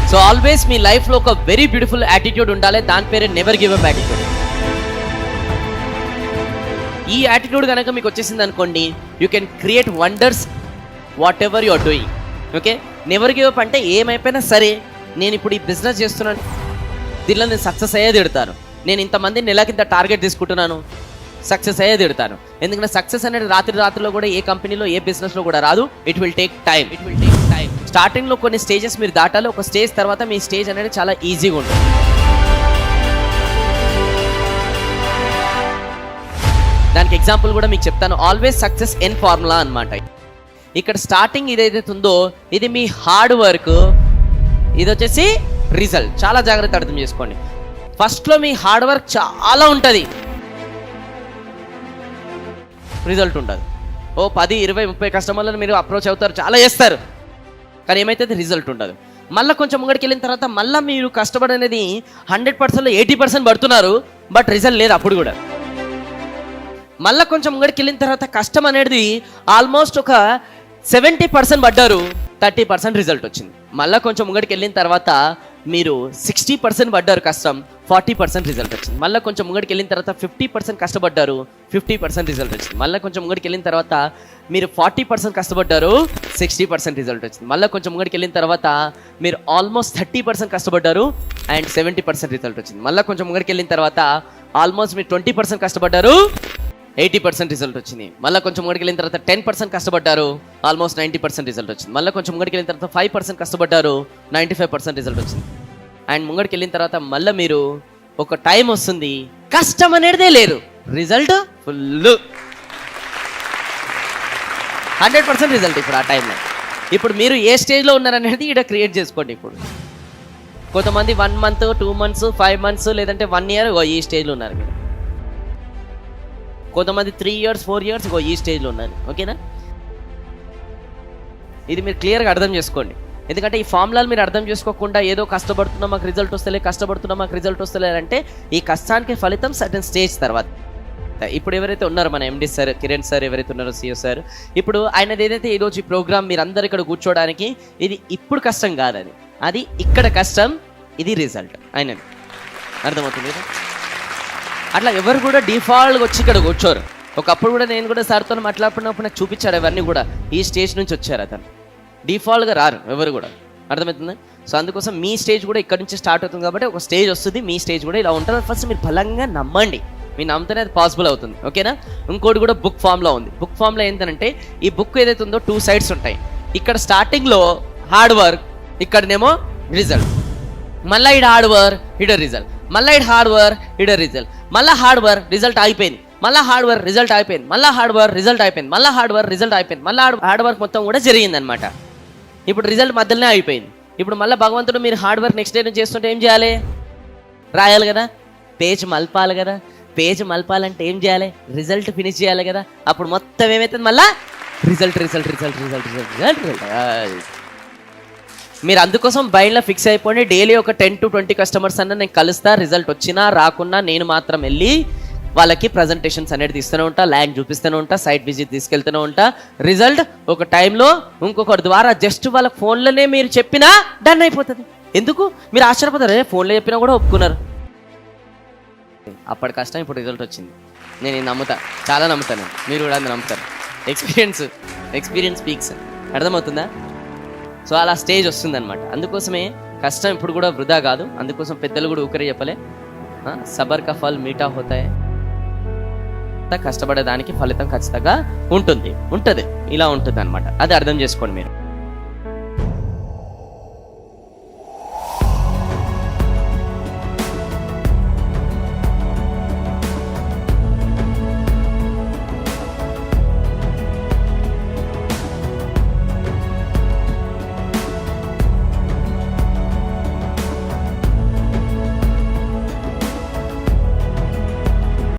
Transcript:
So always మీ లైఫ్లో ఒక very beautiful attitude ఉండాలి. దాని పేరే నెవర్ గివ్ అప్ యాటిట్యూడ్. ఈ యాటిట్యూడ్ కనుక మీకు వచ్చేసింది అనుకోండి, you can create wonders whatever you are doing. Okay, never give up అంటే ఏమైపోయినా సరే, నేను ఇప్పుడు ఈ బిజినెస్ చేస్తున్నాను, దీనిలో నేను సక్సెస్ అయ్యేది తిడతాను, నేను ఇంతమంది నెలకింత టార్గెట్ తీసుకుంటున్నాను, సక్సెస్ అయ్యేది తిడతాను. ఎందుకంటే సక్సెస్ అనేది రాత్రిలో కూడా ఏ కంపెనీలో ఏ బిజినెస్లో కూడా రాదు. It will take time. స్టార్టింగ్లో కొన్ని స్టేజెస్ మీరు దాటాలి. ఒక స్టేజ్ తర్వాత మీ స్టేజ్ అనేది చాలా ఈజీగా ఉంటుంది. దానికి ఎగ్జాంపుల్ కూడా మీకు చెప్తాను. ఆల్వేస్ సక్సెస్ ఎన్ ఫార్ములా అన్నమాట. ఇక్కడ స్టార్టింగ్ ఇదైతే ఉందో ఇది మీ హార్డ్ వర్క్, ఇది వచ్చేసి రిజల్ట్. చాలా జాగ్రత్త అర్థం చేసుకోండి. ఫస్ట్లో మీ హార్డ్ వర్క్ చాలా ఉంటుంది, రిజల్ట్ ఉండదు. 10, 20, 30 కస్టమర్లను మీరు అప్రోచ్ అవుతారు, చాలా చేస్తారు, కానీ ఏమైతే రిజల్ట్ ఉండదు. మళ్ళీ కొంచెం ముంగడికి వెళ్ళిన తర్వాత మళ్ళీ మీరు కష్టపడి అనేది 100%లో 80% పడుతున్నారు, బట్ రిజల్ట్ లేదు అప్పుడు కూడా. మళ్ళీ కొంచెం ముంగడికి వెళ్ళిన తర్వాత కష్టం అనేది ఆల్మోస్ట్ ఒక 70% పడ్డారు, 30% రిజల్ట్ వచ్చింది. మళ్ళీ కొంచెం ముంగడికి వెళ్ళిన తర్వాత మీరు 60% పడ్డారు, కష్టం 40% రిజల్ట్ వచ్చింది. మళ్ళీ కొంచెం ముంగడికి వెళ్ళిన తర్వాత 50% కష్టపడ్డారు, 50% రిజల్ట్ వచ్చింది. మళ్ళీ కొంచెం ముంగడికి వెళ్ళిన తర్వాత మీరు 40% కష్టపడ్డారు, 60% రిజల్ట్ వచ్చింది. మళ్ళీ కొంచెం ముంగడికి వెళ్ళిన తర్వాత మీరు ఆల్మోస్ట్ 30% కష్టపడ్డారు అండ్ 70% రిజల్ట్ వచ్చింది. మళ్ళీ కొంచెం ముంగడికి వెళ్ళిన తర్వాత ఆల్మోస్ట్ మీరు 20% కష్టపడ్డారు, 80% రిజల్ట్ వచ్చింది. మళ్ళీ కొంచెం ముంగడికి వెళ్ళిన తర్వాత 10% కష్టపడ్డారు, ఆల్మోస్ట్ 90% రిజల్ట్ వచ్చింది. మళ్ళీ కొంచెం ముంగడికి వెళ్ళిన తర్వాత 5% కష్టపడ్డారు, 95% రిజల్ట్ వచ్చింది. అండ్ ముంగడికి వెళ్ళిన తర్వాత మళ్ళీ మీరు ఒక టైం వస్తుంది, కష్టం అనేదే లేదు, రిజల్ట్ ఫుల్ 100% రిజల్ట్. ఇప్పుడు ఆ టైంలో ఇప్పుడు మీరు ఏ స్టేజ్లో ఉన్నారనేది ఇక్కడ క్రియేట్ చేసుకోండి. ఇప్పుడు కొంతమంది 1 month, 2 months, 5 months లేదంటే 1 year ఈ స్టేజ్లో ఉన్నారు మీరు. కొంతమంది 3 years, 4 years ఈ స్టేజ్లో ఉన్నారు. ఓకేనా? ఇది మీరు క్లియర్గా అర్థం చేసుకోండి. ఎందుకంటే ఈ ఫార్ములాలు మీరు అర్థం చేసుకోకుండా ఏదో కష్టపడుతున్నా మాకు రిజల్ట్ వస్తలే, కష్టపడుతున్నా మాకు రిజల్ట్ వస్తలేరంటే ఈ కష్టానికి ఫలితం సర్టన్ స్టేజ్ తర్వాత. ఇప్పుడు ఎవరైతే ఉన్నారో మన ఎండి సార్, కిరణ్ సార్ ఎవరైతే ఉన్నారో, సిఓ సార్, ఇప్పుడు ఆయనది ఏదైతే ఈరోజు ఈ ప్రోగ్రామ్ మీరు అందరు ఇక్కడ కూర్చోవడానికి ఇది ఇప్పుడు కష్టం కాదు, అది ఇక్కడ కష్టం, ఇది రిజల్ట్ ఆయనది. అర్థమవుతుంది కదా? అట్లా ఎవరు కూడా డిఫాల్ట్గా వచ్చి ఇక్కడ కూర్చోరు. ఒకప్పుడు కూడా నేను కూడా సార్తో మాట్లాడుతున్నప్పుడు నాకు చూపించాడు అవన్నీ కూడా. ఈ స్టేజ్ నుంచి వచ్చారు, అతను డిఫాల్ట్గా రారు ఎవరు కూడా. అర్థమవుతుంది? సో అందుకోసం మీ స్టేజ్ కూడా ఇక్కడ నుంచి స్టార్ట్ అవుతుంది కాబట్టి ఒక స్టేజ్ వస్తుంది, మీ స్టేజ్ కూడా ఇలా ఉంటుంది. ఫస్ట్ మీరు బలంగా నమ్మండి, మీరు నమ్మితేనే అది పాసిబుల్ అవుతుంది. ఓకేనా? ఇంకోటి కూడా బుక్ ఫామ్లో ఉంది. బుక్ ఫామ్లో ఏంటంటే ఈ బుక్ ఏదైతే ఉందో 2 sides ఉంటాయి. ఇక్కడ స్టార్టింగ్లో హార్డ్ వర్క్, ఇక్కడనేమో రిజల్ట్. మళ్ళీ ఇటు హార్డ్ వర్క్, ఇటు రిజల్ట్. మళ్ళీ ఇటు హార్డ్ వర్క్, ఇటు రిజల్ట్. మళ్ళీ హార్డ్ వర్క్, రిజల్ట్ అయిపోయింది. మళ్ళీ హార్డ్ వర్క్, రిజల్ట్ అయిపోయింది. మళ్ళీ హార్డ్ వర్క్, రిజల్ట్ అయిపోయింది. మళ్ళీ హార్డ్ వర్క్, రిజల్ట్ అయిపోయింది. మళ్ళీ హార్డ్ వర్క్ మొత్తం కూడా జరిగిందనమాట. ఇప్పుడు రిజల్ట్ మధ్యలోనే అయిపోయింది. ఇప్పుడు మళ్ళీ భగవంతుడు మీరు హార్డ్ వర్క్ నెక్స్ట్ డే నుంచి చేస్తుంటే ఏం చేయాలి? రాయాలి కదా, పేజ్ మలపాలి కదా. పేజ్ మలపాలంటే ఏం చేయాలి? రిజల్ట్ ఫినిష్ చేయాలి కదా. అప్పుడు మొత్తం ఏమవుతుంది? మళ్ళీ result result result result result result result. మీరు అందుకోసం మైండ్లో ఫిక్స్ అయిపోండి, డైలీ ఒక 10 to 20 కస్టమర్స్ అన్న నేను కలుస్తా, రిజల్ట్ వచ్చినా రాకున్నా నేను మాత్రం వెళ్ళి వాళ్ళకి ప్రజెంటేషన్స్ అనేది తీస్తూనే ఉంటా, ల్యాండ్ చూపిస్తూనే ఉంటా, సైట్ విజిట్ తీసుకెళ్తూనే ఉంటా. రిజల్ట్ ఒక టైంలో ఇంకొకరి ద్వారా జస్ట్ వాళ్ళ ఫోన్లోనే మీరు చెప్పినా డన్ అయిపోతుంది. ఎందుకు మీరు ఆశ్చర్యపోతారు, ఫోన్లో చెప్పినా కూడా ఒప్పుకున్నారు. అప్పటి కష్టం ఇప్పుడు రిజల్ట్ వచ్చింది. నేను నమ్ముతా, చాలా నమ్ముతాను, మీరు కూడా నమ్ముతారు. Experience speaks. అర్థమవుతుందా? సో అలా స్టేజ్ వస్తుందన్నమాట. అందుకోసమే కష్టం ఇప్పుడు కూడా వృధా కాదు. అందుకోసం పెద్దలు కూడా ఊకరే చెప్పలే, సబర్ కా ఫల్ మీఠా హోతాయ్. కష్టపడేదానికి ఫలితం ఖచ్చితంగా ఉంటుంది. ఇలా ఉంటుంది అనమాట. అది అర్థం చేసుకోండి మీరు.